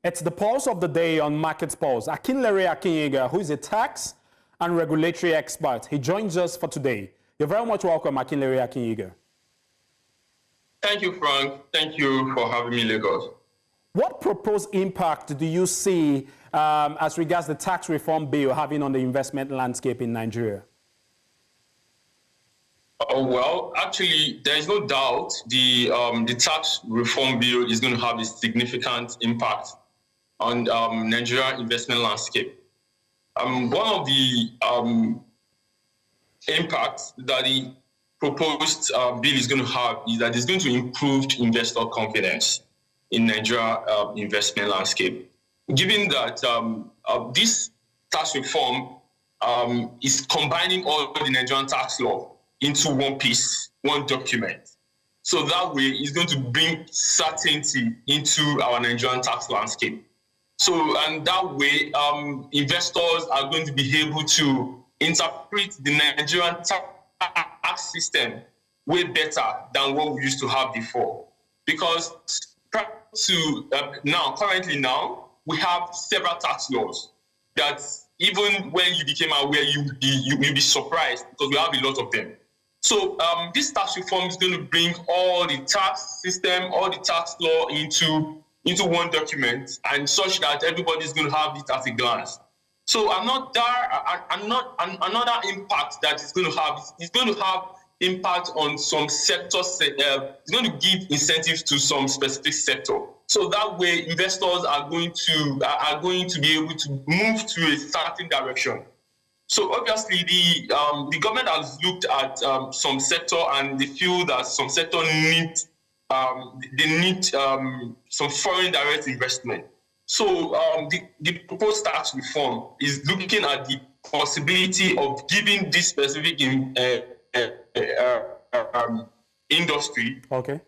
It's the pulse of the day on Markets Pulse. Akinlere Akinyiga, who is a tax and regulatory expert, he joins us for today. You're very much welcome, Akinlere Akinyiga. Thank you, Frank. Thank you for having me, Lagos. What proposed impact do you see as regards the tax reform bill having on the investment landscape in Nigeria? Well, actually, there is no doubt the tax reform bill is going to have a significant impact on Nigerian investment landscape. One of the impacts that the proposed bill is going to have is that it's going to improve investor confidence in Nigeria investment landscape. Given that this tax reform is combining all the Nigerian tax law into one piece, one document. So that way, it's going to bring certainty into our Nigerian tax landscape. So, and that way, investors are going to be able to interpret the Nigerian tax system way better than what we used to have before. Because currently now, we have several tax laws that even when you became aware, you will be surprised because we have a lot of them. So this tax reform is going to bring all the tax system, all the tax law into one document, and such that everybody is going to have it at a glance. So another impact that it's going to have is going to have impact on some sectors. It's going to give incentives to some specific sector. So that way, investors are going to be able to move to a certain direction. So obviously, the government has looked at some sector, and they feel that some sector need some foreign direct investment. So the proposed tax reform is looking at the possibility of giving this specific industry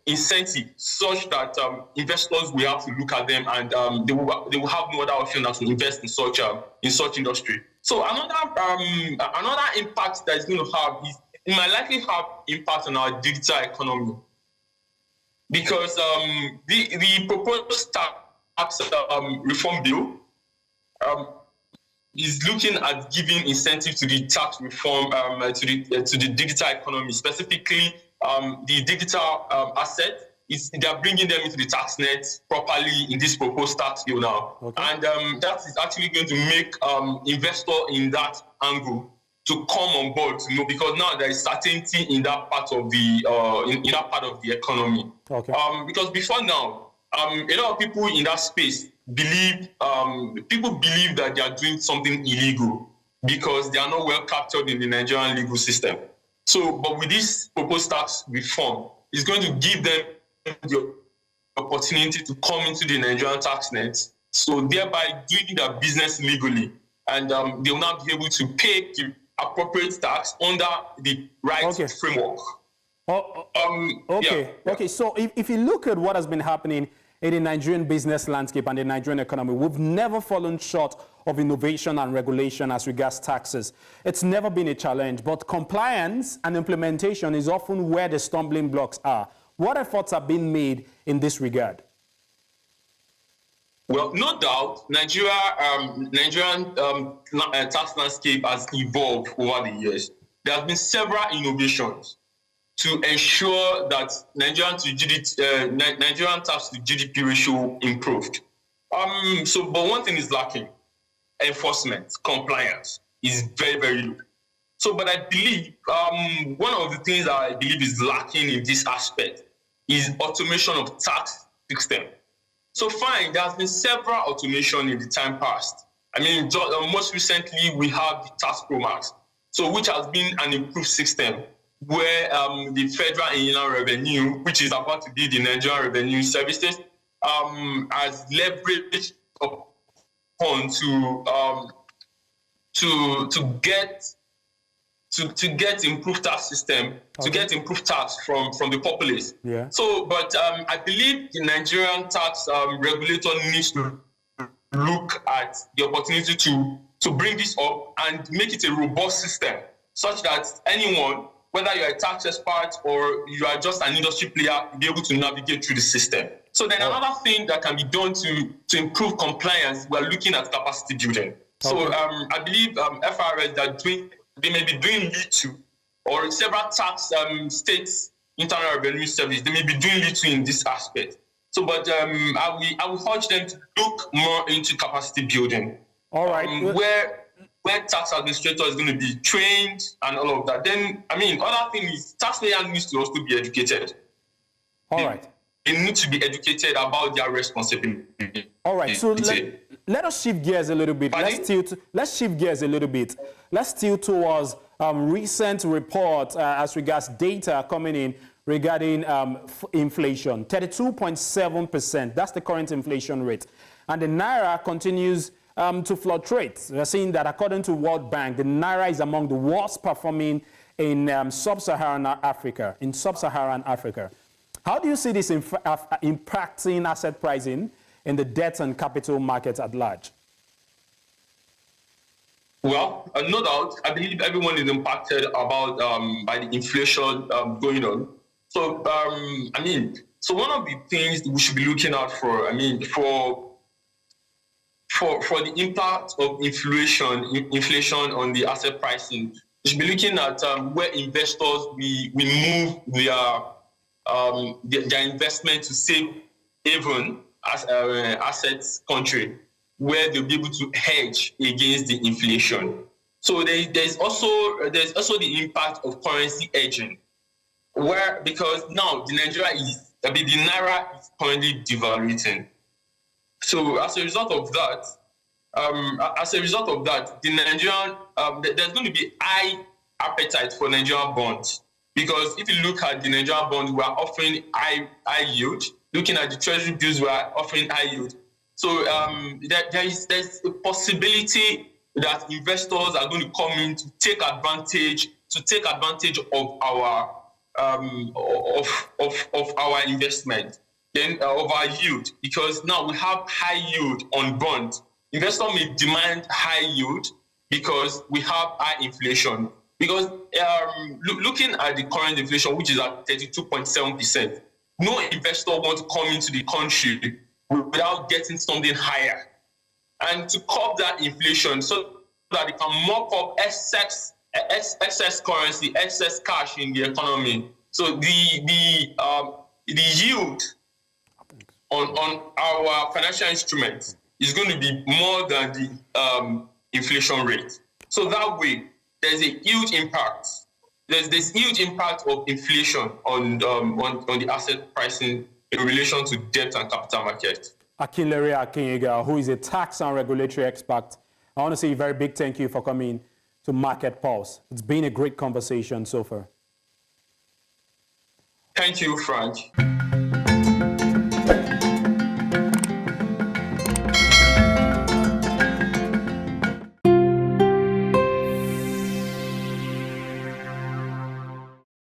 incentive, such that investors will have to look at them, and they will have no other option than to invest in such industry. So another impact that is going to have is it might likely have impact on our digital economy, because the proposed tax reform bill is looking at giving incentive to the tax reform to the digital economy, specifically the digital asset. They are bringing them into the tax net properly in this proposed tax bill now. And that is actually going to make investors in that angle to come on board, because now there is certainty in that part of the in that part of the economy. Because before now, a lot of people in that space believe that they are doing something illegal because they are not well captured in the Nigerian legal system. So, but with this proposed tax reform, it's going to give them the opportunity to come into the Nigerian tax net, so thereby doing their business legally, and they will now be able to pay the appropriate tax under the right framework. Okay. So if you look at what has been happening in the Nigerian business landscape and the Nigerian economy, we've never fallen short of innovation and regulation as regards taxes. It's never been a challenge, but compliance and implementation is often where the stumbling blocks are. What efforts are being made in this regard? Well, no doubt, Nigerian tax landscape has evolved over the years. There have been several innovations to ensure that Nigerian tax to GDP ratio improved. But one thing is lacking: enforcement, compliance is very, very low. So, but I believe one of the things that I believe is lacking in this aspect is automation of tax system. So fine, there has been several automation in the time past. I mean, most recently we have the Tax Pro Max, so which has been an improved system where the Federal and Inland Revenue, which is about to be the Nigerian Revenue Services, has leveraged upon to get improved tax system, to get improved tax from the populace. So, but I believe the Nigerian tax regulator needs to look at the opportunity to bring this up and make it a robust system, such that anyone whether you're a tax expert or you are just an industry player, be able to navigate through the system. So then another thing that can be done to improve compliance, we're looking at capacity building. So I believe FRS they may be doing little, or several tax states, internal revenue service, they may be doing little in this aspect. So, but I will urge them to look more into capacity building. All right. Where tax administrator is going to be trained and all of that. Then, I mean, other thing is taxpayer needs to also be educated. All right. They need to be educated about their responsibility. All right. So let us shift gears a little bit. Pardon? Let's shift gears a little bit. Let's tilt towards recent report as regards data coming in regarding inflation. 32.7%. That's the current inflation rate. And the naira continues to fluctuate. We're seeing that according to World Bank, the naira is among the worst performing in sub-Saharan Africa. How do you see this impacting asset pricing in the debt and capital markets at large? Well, no doubt. I believe everyone is impacted about by the inflation going on. So, so one of the things we should be looking out for, for the impact of inflation on the asset pricing, we should be looking at where investors we move their investment to safe haven as assets country, where they'll be able to hedge against the inflation. So there's also the impact of currency hedging, because now the naira is currently devaluing. So as a result of that, the Nigerian there's going to be high appetite for Nigerian bonds, because if you look at the Nigerian bond, we are offering high yield. Looking at the treasury bills, we are offering high yield. So there's a possibility that investors are going to come in to take advantage of our investment, then of our yield, because now we have high yield on bonds. Investors may demand high yield because we have high inflation. Because looking at the current inflation, which is at 32.7%, no investor wants to come into the country without getting something higher. And to curb that inflation so that it can mop up excess currency, excess cash in the economy. So the yield on our financial instruments is going to be more than the inflation rate. So that way, there's a huge impact. There's this huge impact of inflation on the asset pricing in relation to debt and capital market. Akinlere Akinyiga, who is a tax and regulatory expert, I want to say a very big thank you for coming to Market Pulse. It's been a great conversation so far. Thank you, Frank.